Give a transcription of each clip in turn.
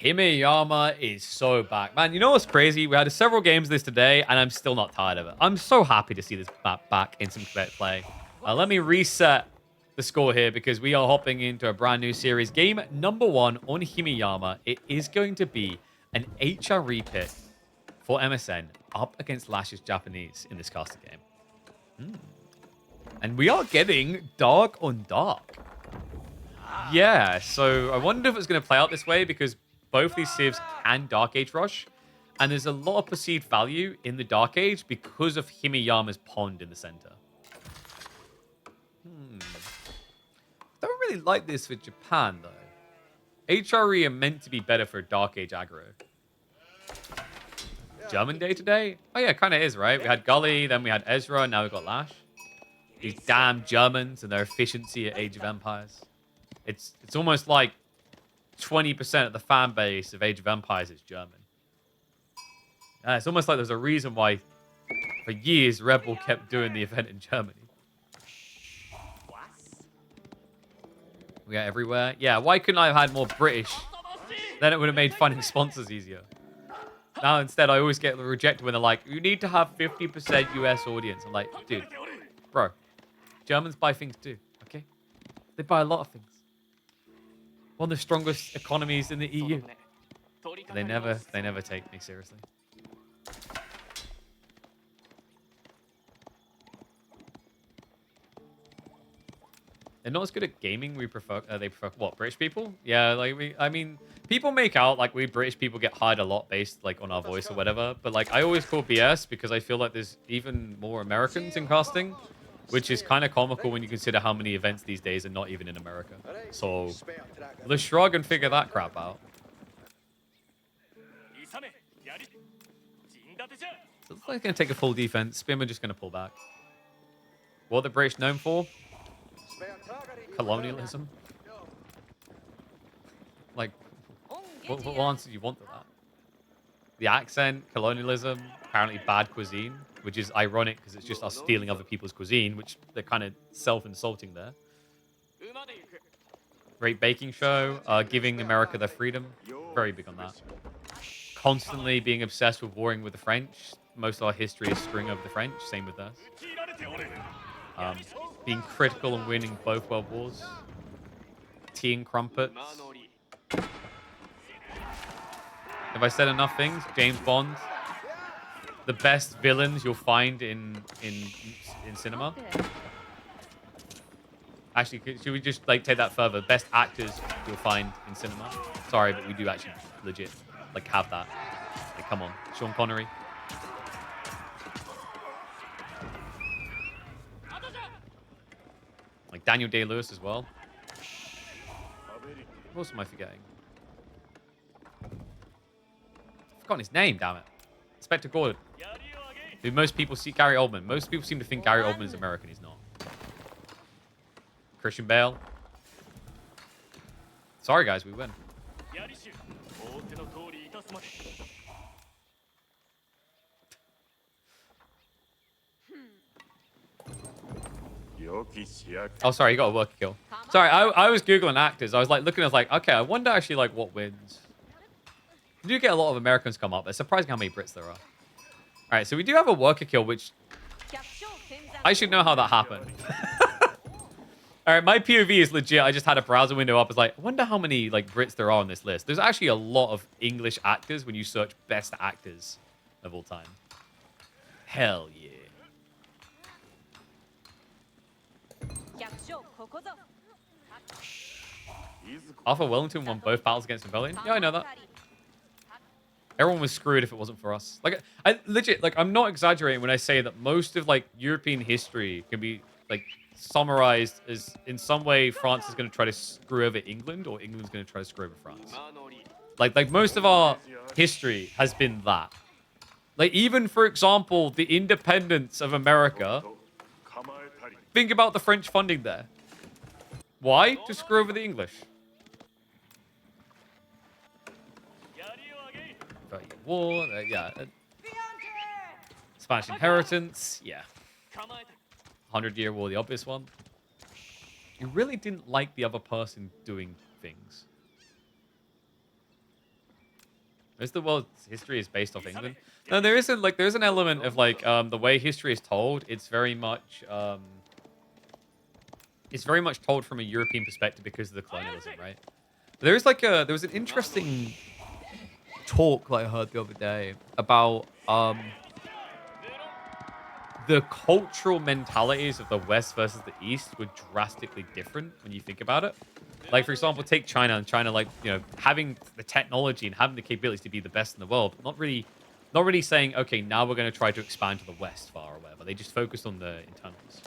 Himeyama is so back. Man, you know what's crazy? We had several games of this today, and I'm still not tired of it. I'm so happy to see this back in some competitive play. Let me reset the score here because we are hopping into a brand new series. Game number 1 on Himeyama. It is going to be an HRE pick for MSN up against Lash's Japanese in this caster game. And we are getting dark on dark. Yeah, so I wonder if it's going to play out this way because both these civs can Dark Age rush. And there's a lot of perceived value in the Dark Age because of Himeyama's pond in the center. Don't really like this for Japan, though. HRE are meant to be better for Dark Age aggro. German day today? Oh yeah, kind of is, right? We had Gully, then we had Ezra, now we've got Lash. These damn Germans and their efficiency at Age of Empires. It's almost like 20% of the fan base of Age of Empires is German. It's almost like there's a reason why, for years, Red Bull kept doing the event in Germany. We are everywhere. Yeah, why couldn't I have had more British? Then it would have made finding sponsors easier. Now, instead, I always get rejected when they're like, you need to have 50% US audience. I'm like, dude, bro, Germans buy things too, okay? They buy a lot of things. One of the strongest economies in the EU. They never take me seriously. They're not as good at gaming. They prefer what, British people? Yeah, like I mean, people make out like we British people get hired a lot based like on our voice or whatever. But like I always call BS because I feel like there's even more Americans in casting, which is kind of comical when you consider how many events these days are not even in America. So let's shrug and figure that crap out. So it's like going to take a full defense. Spin, we're just going to pull back. What are the British known for? Colonialism. Like, what answer do you want to that? The accent, colonialism, apparently bad cuisine, which is ironic because it's just us stealing other people's cuisine, which they're kind of self-insulting there. Great baking show, giving America their freedom. Very big on that. Constantly being obsessed with warring with the French. Most of our history is string over the French. Same with us. Being critical and winning both world wars. Tea and crumpets. Have I said enough things? James Bond. The best villains you'll find in cinema. Actually, should we just like take that further? Best actors you'll find in cinema. Sorry, but we do actually legit like have that. Like, come on, Sean Connery. Like Daniel Day-Lewis as well. What else am I forgetting? I've forgotten his name, damn it. Inspector Gordon. Who most people see Gary Oldman. Most people seem to think Gary Oldman is American. He's not. Christian Bale. Sorry, guys, we win. Oh, sorry, you got a work kill. Sorry, I was Googling actors. I was like looking, I was like, okay, I wonder actually like what wins. We do get a lot of Americans come up. It's surprising how many Brits there are. All right, so we do have a worker kill, which I should know how that happened. All right, my POV is legit. I just had a browser window up. I was like, I wonder how many like Brits there are on this list. There's actually a lot of English actors when you search best actors of all time. Hell yeah. Arthur Wellington won both battles against Rebellion. Yeah, I know that. Everyone was screwed if it wasn't for us. Like, I legit, like, I'm not exaggerating when I say that most of like European history can be like summarized as in some way France is going to try to screw over England or England's going to try to screw over France. Like most of our history has been that. Like even for example, the independence of America. Think about the French funding there. Why? To screw over the English. 30 Year War, yeah. Spanish inheritance, yeah. 100-Year War, the obvious one. You really didn't like the other person doing things. Most of the world's history is based off England. No, there isn't like there's an element of like the way history is told. It's very much told from a European perspective because of the colonialism, right? There was an interesting talk that I heard the other day about the cultural mentalities of the West versus the East were drastically different when you think about it. Like, for example, take China and China, like, having the technology and having the capabilities to be the best in the world, not really saying, okay, now we're going to try to expand to the West far or whatever. They just focused on the internals.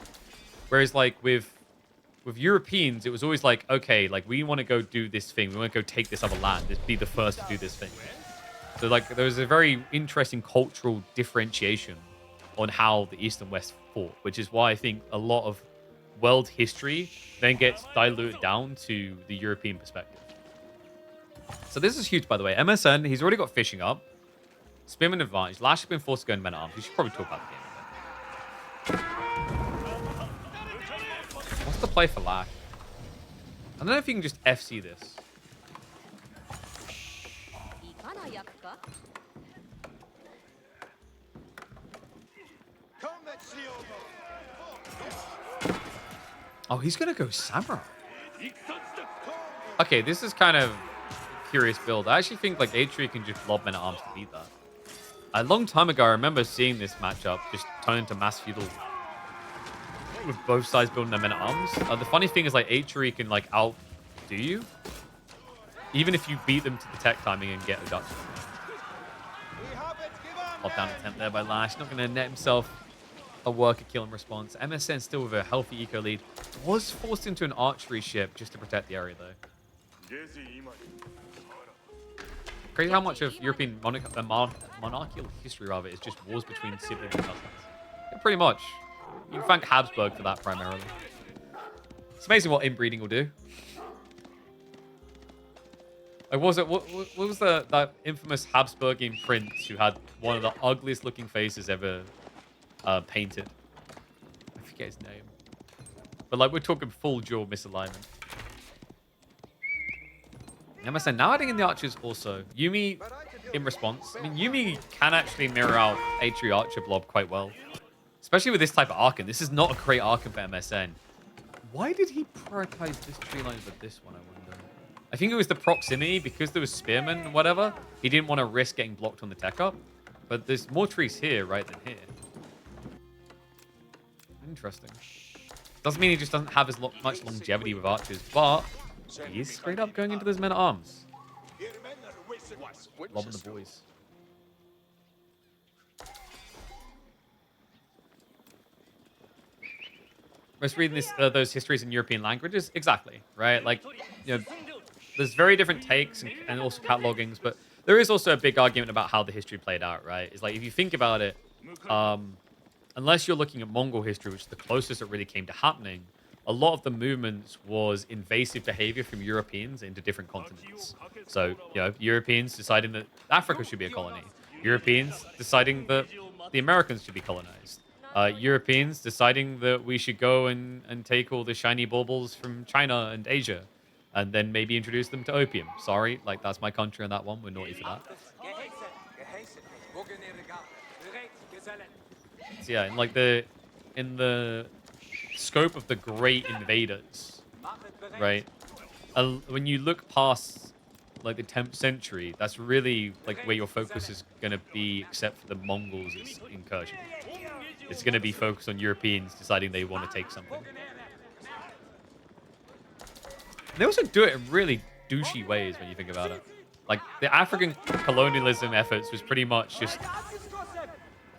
Whereas, like, with Europeans, it was always like, okay, like, we want to go do this thing. We want to go take this other land. Just be the first to do this thing. So, like, there was a very interesting cultural differentiation on how the East and West fought, which is why I think a lot of world history then gets diluted down to the European perspective. So this is huge, by the way. MSN, he's already got fishing up. Spearman advantage. Lash has been forced to go in men at arms. We should probably talk about the game a bit. What's the play for Lash? I don't know if you can just FC this. Oh, he's going to go Samurai. Okay, this is kind of a curious build. I actually think like Atri can just lob men at arms to beat that. A long time ago, I remember seeing this matchup just turn into mass feudal with both sides building their men at arms. The funny thing is like Atri can like outdo you, even if you beat them to the tech timing and get a Dutch. Pop down attempt there by Lash. Not going to net himself a worker kill in response. MSN still with a healthy eco lead. Was forced into an archery ship just to protect the area though. Crazy how much of European monarchical history rather is just wars between siblings and cousins. Yeah, pretty much. You can thank Habsburg for that primarily. It's amazing what inbreeding will do. Like, what was that infamous Habsburgian prince who had one of the ugliest looking faces ever painted? I forget his name. But like, we're talking full jaw misalignment. MSN now adding in the archers also. Yumi in response. I mean, Yumi can actually mirror out Atri Archer blob quite well. Especially with this type of Archon. This is not a great Archon for MSN. Why did he prioritize this tree line over this one, I wonder? I think it was the proximity, because there was spearmen and whatever. He didn't want to risk getting blocked on the tech up. But there's more trees here, right, than here. Interesting. Doesn't mean he just doesn't have as much longevity with archers, but he's straight up going into those men at arms. Lobbing the boys. Most reading those histories in European languages? Exactly, right? Like, there's very different takes and also catalogings, but there is also a big argument about how the history played out, right? It's like, if you think about it, unless you're looking at Mongol history, which is the closest it really came to happening, a lot of the movements was invasive behavior from Europeans into different continents. So, Europeans deciding that Africa should be a colony. Europeans deciding that the Americans should be colonized. Europeans deciding that we should go and take all the shiny baubles from China and Asia and then maybe introduce them to opium. Sorry, like, that's my country on that one. We're naughty for that. So yeah, in the scope of the great invaders, right? When you look past like the 10th century, that's really like where your focus is going to be, except for the Mongols' incursion. It's going to be focused on Europeans deciding they want to take something. And they also do it in really douchey ways when you think about it. Like, the African colonialism efforts was pretty much just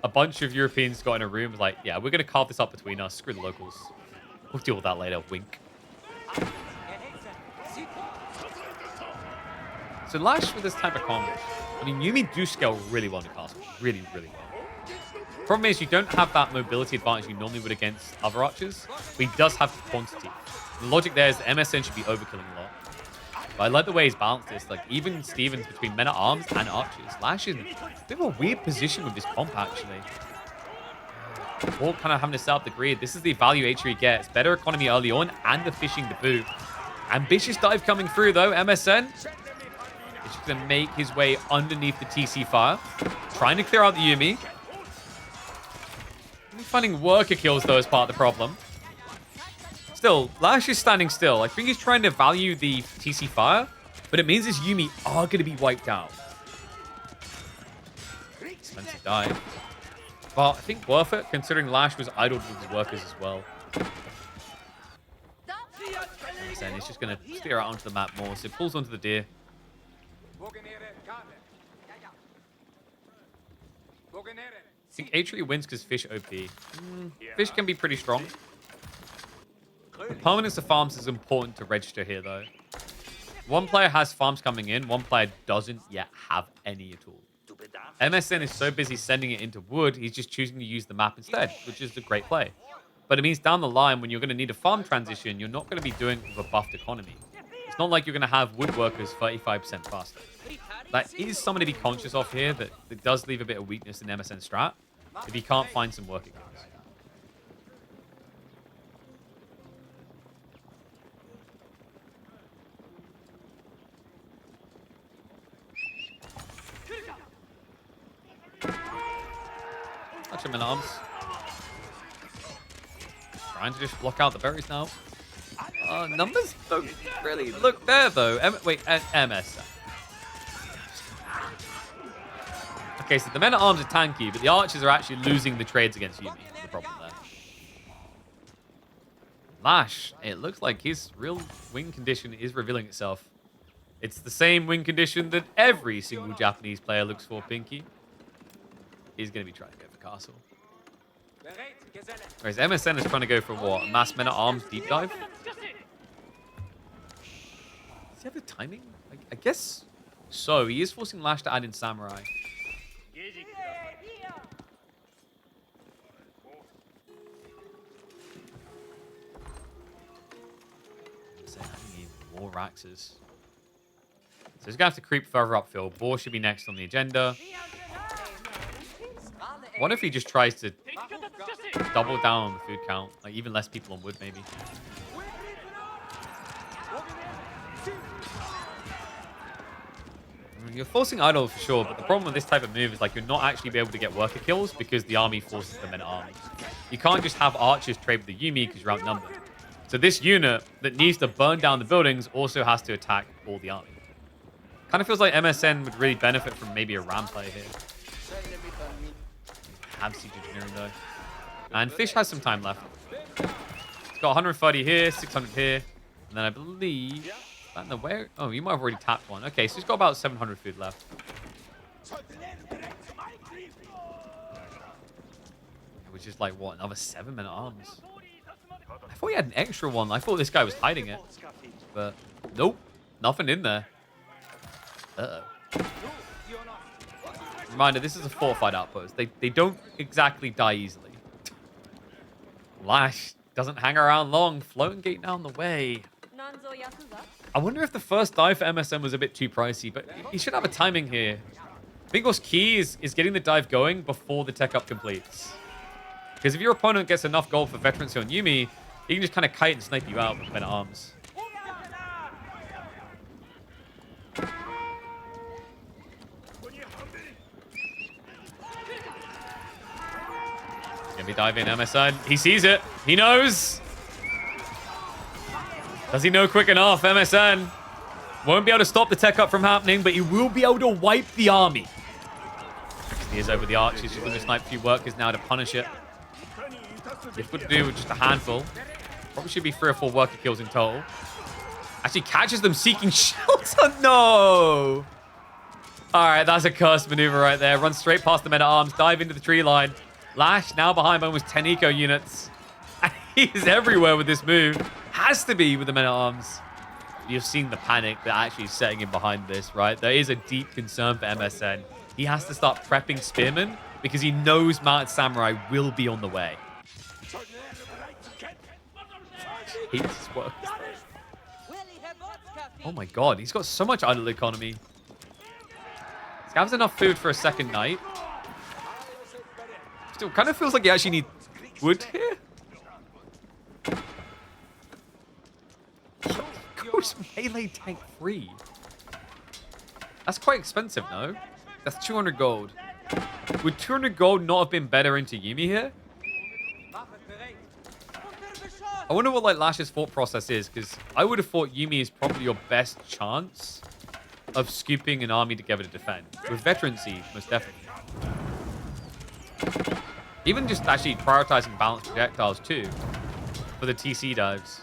a bunch of Europeans got in a room like, yeah, we're going to carve this up between us. Screw the locals. We'll deal with that later. Wink. So Lash with this type of combo. I mean, Yumi do scale really well in the castle. Really, really well. Problem is, you don't have that mobility advantage you normally would against other archers, but he does have the quantity. The logic there is that MSN should be overkilling a lot. But I like the way he's balanced this. Like, even Stevens between men at arms and archers. Lash is in a bit of a weird position with this comp, actually. All kind of having to set up the grid. This is the value Atri gets. Better economy early on and the fishing to boot. Ambitious dive coming through, though. MSN He's just going to make his way underneath the TC fire. Trying to clear out the Yuumi. Finding worker kills, though, is part of the problem. Still, Lash is standing still. I think he's trying to value the TC fire, but it means his Yuumi are going to be wiped out. Expensive dive. Well, I think worth it, considering Lash was idled with his workers as well. And he's just going to steer out onto the map more, so it pulls onto the deer. I think Atri wins because Fish OP. Fish can be pretty strong. The permanence of farms is important to register here, though. One player has farms coming in, one player doesn't yet have any at all. MSN is so busy sending it into wood, he's just choosing to use the map instead, which is a great play. But it means down the line, when you're going to need a farm transition, you're not going to be doing it with a buffed economy. It's not like you're going to have woodworkers 35% faster. That is something to be conscious of here, that it does leave a bit of weakness in MSN strat if you can't find some working guys. Touch him in arms. Trying to just block out the berries now. Numbers don't really look there, though. MS. Okay, so the men at arms are tanky, but the archers are actually losing the trades against Yuumi. That's the problem there. Lash, it looks like his real win condition is revealing itself. It's the same win condition that every single Japanese player looks for, Pinky. He's going to be trying to go for castle. Whereas MSN is trying to go for what? A mass men at arms deep dive? Does he have the timing? I guess so. He is forcing Lash to add in Samurai. More Raxes. So he's going to have to creep further upfield. Boar should be next on the agenda. What if he just tries to double down on the food count? Like, even less people on wood, maybe. You're forcing idle for sure, but the problem with this type of move is like you're not actually be able to get worker kills because the army forces them in arms. You can't just have archers trade with the Yuumi because you're outnumbered. So this unit that needs to burn down the buildings also has to attack all the army. Kind of feels like MSN would really benefit from maybe a ram play here. Have siege engineering though. And Fish has some time left. He's got 130 here, 600 here. And then I believe... Where? Oh, you might have already tapped one. Okay, so he's got about 700 food left. Which is like, what, another 7 men at arms? I thought he had an extra one. I thought this guy was hiding it. But nope, nothing in there. Uh-oh. Reminder, this is a fortified outpost. They don't exactly die easily. Lash doesn't hang around long. Floating gate down the way. I wonder if the first dive for MSN was a bit too pricey, but he should have a timing here. I think what's key is getting the dive going before the tech up completes. Because if your opponent gets enough gold for veterancy on Yuumi, he can just kind of kite and snipe you out with men at arms. Gonna be diving MSN. He sees it. He knows. Does he know quick enough? MSN won't be able to stop the tech up from happening, but he will be able to wipe the army. He is over the archers. He's going to snipe a few workers now to punish it. Difficult to do with just a handful. Probably should be 3 or 4 worker kills in total. Actually catches them seeking shelter. No! Alright, that's a cursed maneuver right there. Run straight past the men at arms. Dive into the tree line. Lash now behind by almost 10 eco units. He is everywhere with this move. Has to be with the men at arms. You've seen the panic that actually is setting him behind this, right? There is a deep concern for MSN. He has to start prepping spearmen because he knows Mounted Samurai will be on the way. Oh my god, he's got so much idle economy. Scavs enough food for a second night. Still kind of feels like he actually needs wood here. Goes melee tank free. That's quite expensive, no? That's 200 gold. Would 200 gold not have been better into Yumi here? I wonder what like Lash's thought process is, because I would have thought Yumi is probably your best chance of scooping an army together to defend. With veteran siege, most definitely. Even just actually prioritizing balanced projectiles too for the TC dives.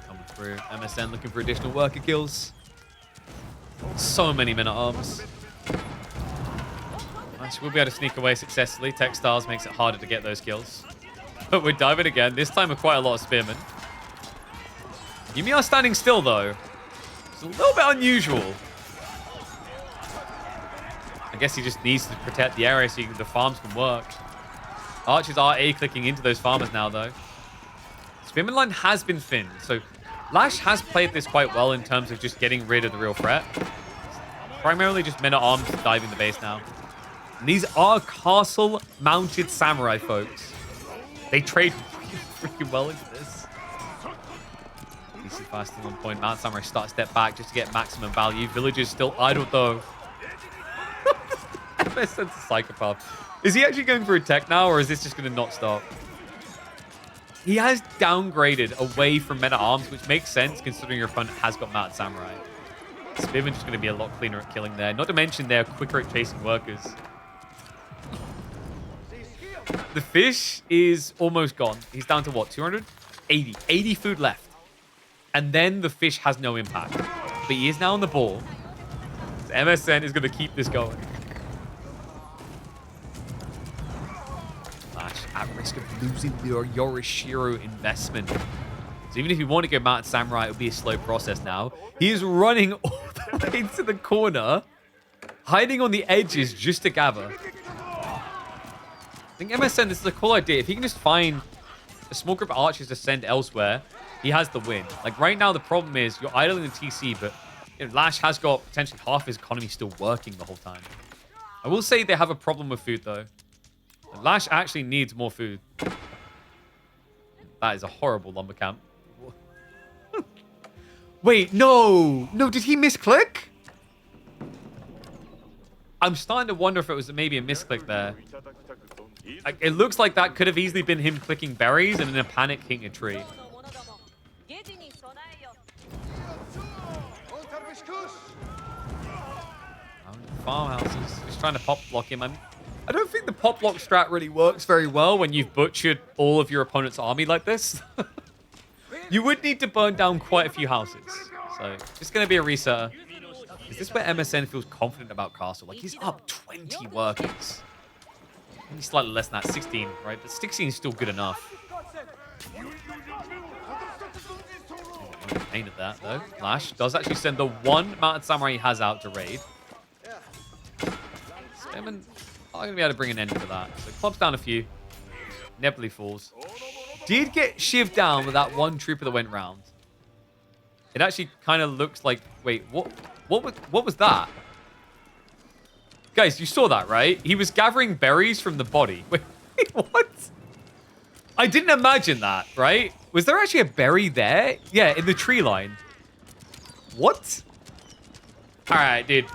Coming through. MSN looking for additional worker kills. So many men-at-arms. Nice, we'll be able to sneak away successfully. Textiles makes it harder to get those kills. But we're diving again. This time with quite a lot of spearmen. Yumi are standing still though. It's a little bit unusual. I guess he just needs to protect the area so the farms can work. Archers are A-clicking into those farmers now, though. Spearman line has been thinned, so Lash has played this quite well in terms of just getting rid of the real threat. Primarily just men-at-arms diving the base now. And these are castle-mounted samurai, folks. They trade really well into this. DC fasting on point. Mount Samurai start a step back just to get maximum value. Villagers still idle, though. Best sense of psychopath. Is he actually going for a tech now, or is this just going to not stop? He has downgraded away from men-at-arms, which makes sense considering your opponent has got mounted samurai. Spearman just going to be a lot cleaner at killing there. Not to mention they're quicker at chasing workers. The fish is almost gone. He's down to what, 200? 80. 80 food left. And then the fish has no impact. But he is now on the ball. So MSN is going to keep this going. Lash at risk of losing the Yorishiro investment. So even if you want to go mounted samurai, it'll be a slow process now. He is running all the way to the corner, hiding on the edges just to gather. I think MSN, this is a cool idea. If he can just find a small group of archers to send elsewhere, he has the win. Like right now, the problem is you're idling the TC, but you know, Lash has got potentially half his economy still working the whole time. I will say they have a problem with food, though. Lash actually needs more food. That is a horrible lumber camp. Wait, no! No, did he misclick? I'm starting to wonder if it was maybe a misclick there. It looks like that could have easily been him clicking berries and in a panic hitting a tree. Farmhouses, just trying to pop block him. I don't think the pop block strat really works very well when you've butchered all of your opponent's army like this. You would need to burn down quite a few houses. So, it's going to be a resetter. Is this where MSN feels confident about Castle? Like, he's up 20 workers. Maybe slightly less than that, 16, right? But 16 is still good enough. Painted that, though. Lash does actually send the one mounted samurai he has out to raid. Spearman are going to be able to bring an end to that. So clubs down a few. Nebly falls. Did get shivved down with that one trooper that went round. It actually kind of looks like... Wait, what was that? Guys, you saw that, right? He was gathering berries from the body. Wait, what? I didn't imagine that, right? Was there actually a berry there? Yeah, in the tree line. What? All right, dude.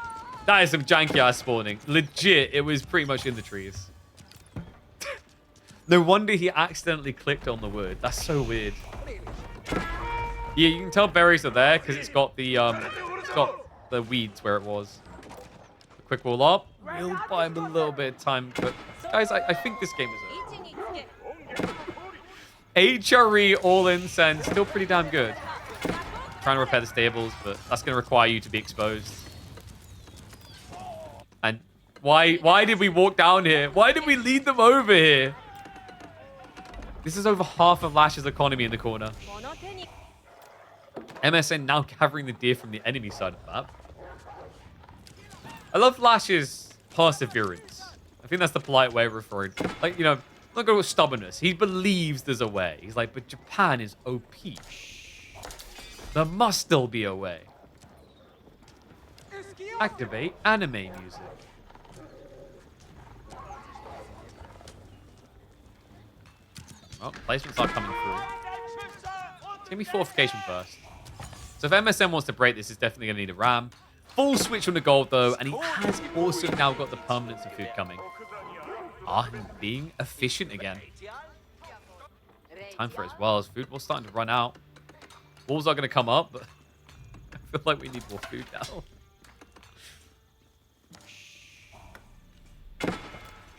That is some janky ass spawning. Legit, it was pretty much in the trees. No wonder he accidentally clicked on the wood. That's so weird. Yeah, you can tell berries are there because it's got the weeds where it was. A quick wall up. We'll buy him a little bit of time, but guys, I think this game is over. HRE all in send, still pretty damn good. Trying to repair the stables, but that's going to require you to be exposed. And why did we walk down here? Why did we lead them over here? This is over half of Lash's economy in the corner. MSN now gathering the deer from the enemy side of the map. I love Lash's perseverance. I think that's the polite way of referring to it. Like, you know, look at stubbornness. He believes there's a way. He's like, but Japan is OP. There must still be a way. Activate anime music. Oh, placements are coming through. It's going to be fortification first. So if MSN wants to break this, it's definitely going to need a ram. Full switch on the gold, though, and he has also now got the permanence of food coming. Him being efficient again. Time for it as well, as food was starting to run out. Walls are going to come up, but I feel like we need more food now.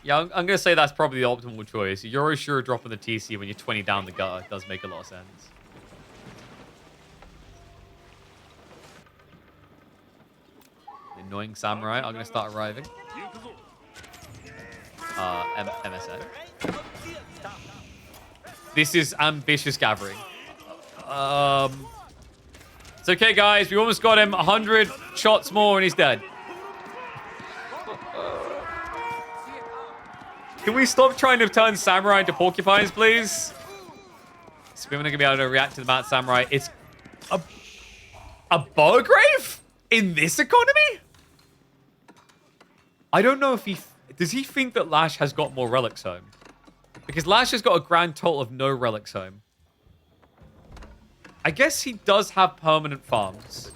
Yeah, I'm going to say that's probably the optimal choice. You're sure dropping the TC when you're 20 down the gutter does make a lot of sense. The annoying samurai are going to start arriving. MSN. This is ambitious gathering. It's okay, guys. We almost got him 100 shots more and he's dead. Can we stop trying to turn samurai into porcupines, please? So we're going to be able to react to the Mad Samurai. It's a Burgrave in this economy? I don't know if he... Does he think that Lash has got more relics home? Because Lash has got a grand total of no relics home. I guess he does have permanent farms.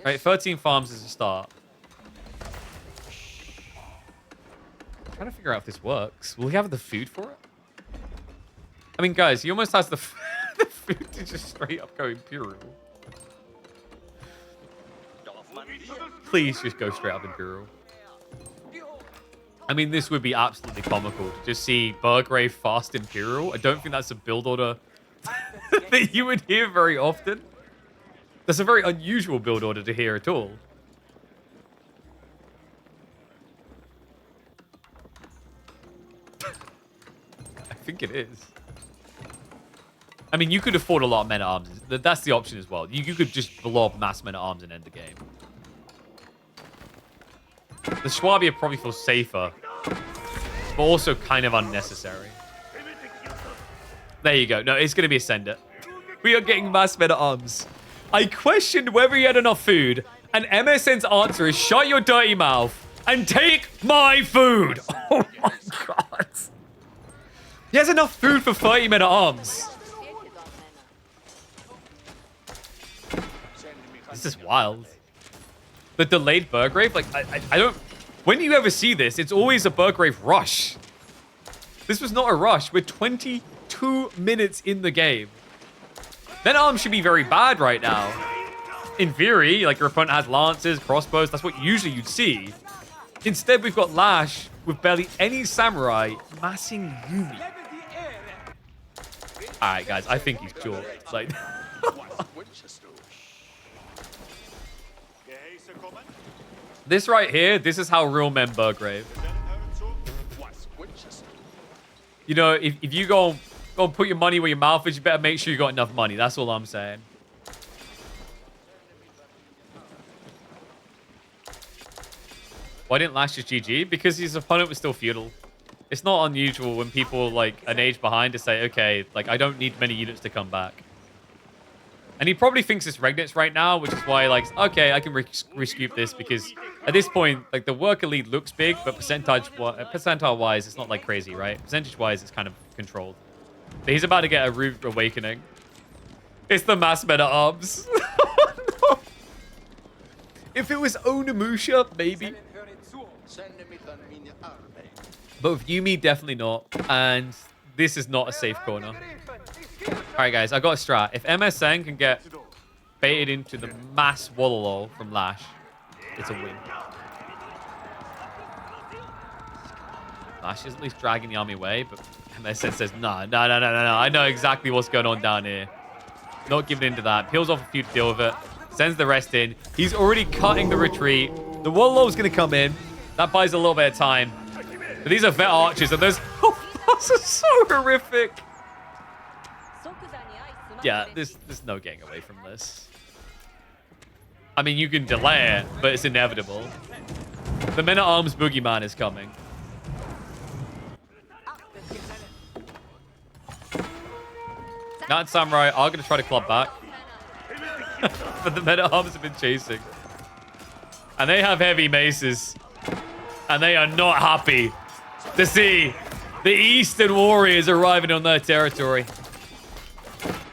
Right, 13 farms is a start. I'm trying to figure out if this works. Will he have the food for it? I mean, guys, he almost has the food to just straight up go Imperial. Please just go straight up Imperial. I mean, this would be absolutely comical to just see Burgrave fast Imperial. I don't think that's a build order that you would hear very often. That's a very unusual build order to hear at all. I think it is. I mean, you could afford a lot of men-at-arms. That's the option as well. You could just blow up mass men-at-arms and end the game. The Schwabia probably feels safer, but also kind of unnecessary. There you go. No, it's going to be Ascender. We are getting mass men-at-arms. I questioned whether he had enough food, and MSN's answer is shut your dirty mouth and take my food. Oh my god. He has enough food for 30 men-at-arms. This is wild. The delayed Burgrave, like, I don't... When you ever see this, it's always a Burgrave rush. This was not a rush. We're 22 minutes in the game. Men-at-arms should be very bad right now. In theory, like, your opponent has lances, crossbows. That's what usually you'd see. Instead, we've got Lash with barely any samurai massing Yumi. All right, guys, I think he's cured. Like... This right here, this is how real men Burgrave. You know, if you go and put your money where your mouth is, you better make sure you got enough money. That's all I'm saying. Why didn't Lash just GG? Because his opponent was still feudal. It's not unusual when people, like, an age behind to say, okay, like, I don't need many units to come back. And he probably thinks it's Regnitz right now, which is why, like, okay, I can rescoop this because at this point, like, the worker lead looks big, but percentile-wise, it's not, like, crazy, right? Percentage-wise, it's kind of controlled. But he's about to get a Rude Awakening. It's the mass men-at-arms. No. If it was Onimusha, maybe. But with Yumi, definitely not. And this is not a safe corner. All right, guys, I got a strat. If MSN can get baited into the mass Wololo from Lash, it's a win. Lash is at least dragging the army away, but MSN says, no. I know exactly what's going on down here. Not giving into that. Peels off a few to deal with it. Sends the rest in. He's already cutting the retreat. The Wololo's going to come in. That buys a little bit of time. But these are vet archers, and those... Oh, this is so horrific. Yeah, there's no getting away from this. I mean, you can delay it, but it's inevitable. The men-at-arms boogeyman is coming. Nat Samurai are going to try to club back. But the men-at-arms have been chasing. And they have heavy maces. And they are not happy to see the Eastern Warriors arriving on their territory.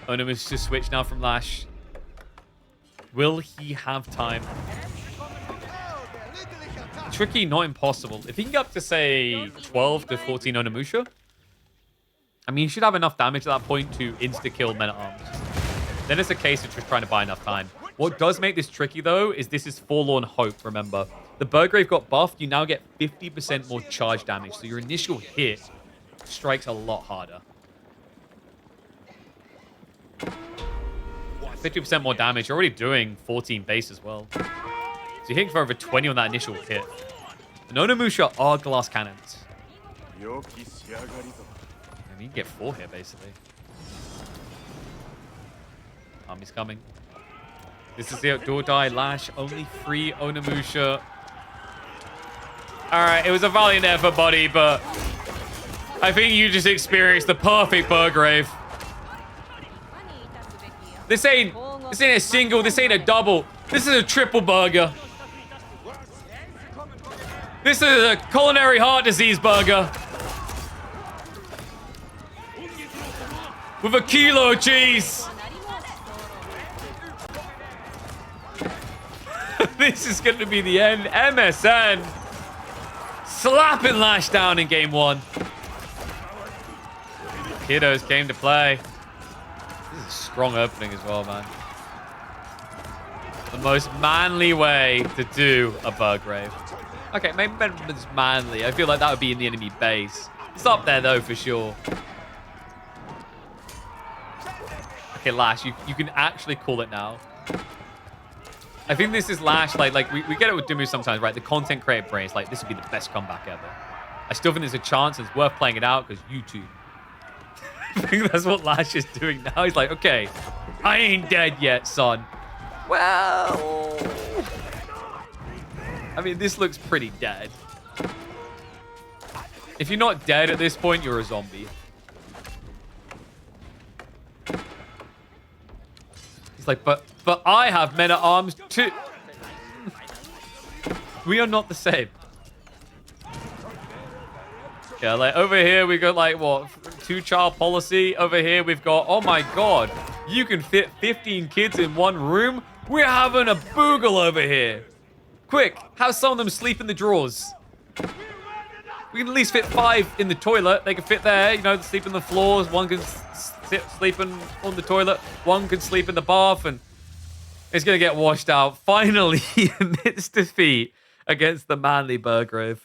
Onimus to switch now from Lash. Will he have time? Tricky, not impossible. If he can get up to, say, 12 to 14 Onimusha, I mean, he should have enough damage at that point to insta-kill Men-at-Arms. Then it's a case of just trying to buy enough time. What does make this tricky, though, is this is Forlorn Hope, remember. The Burgrave got buffed. You now get 50% more charge damage, so your initial hit strikes a lot harder. 50% more damage. You're already doing 14 base as well. So you're hitting for over 20 on that initial hit. And Onimusha are glass cannons. I mean, you can get 4 here, basically. Army's coming. This is the do or die Lash. Only 3 Onimusha. Alright, it was a valiant effort, buddy, but I think you just experienced the perfect Burgrave. This ain't a single, this ain't a double. This is a triple burger. This is a culinary heart disease burger. With a kilo of cheese. This is going to be the end. MSN. Slapping Lash down in game 1. Kiddos came to play. This is a strong opening as well, man. The most manly way to do a Burgrave. Okay, maybe it's manly. I feel like that would be in the enemy base. It's up there, though, for sure. Okay, Lash, you can actually call it now. I think this is Lash, like we get it with Dumu sometimes, right? The content creator brains, like, this would be the best comeback ever. I still think there's a chance it's worth playing it out because YouTube. I think that's what Lash is doing now. He's like, okay, I ain't dead yet, son. Well, I mean, this looks pretty dead. If you're not dead at this point, you're a zombie. He's like, but I have Men-at-Arms too. We are not the same. Yeah, like over here we got like what, 2-child policy. Over here we've got, oh my god, you can fit 15 kids in one room. We're having a boogle over here. Quick, have some of them sleep in the drawers. We can at least fit 5 in the toilet. They can fit there, you know, sleep on the floors. One can sleep on the toilet. One can sleep in the bath, and it's going to get washed out. Finally, amidst defeat against the manly Burgrave.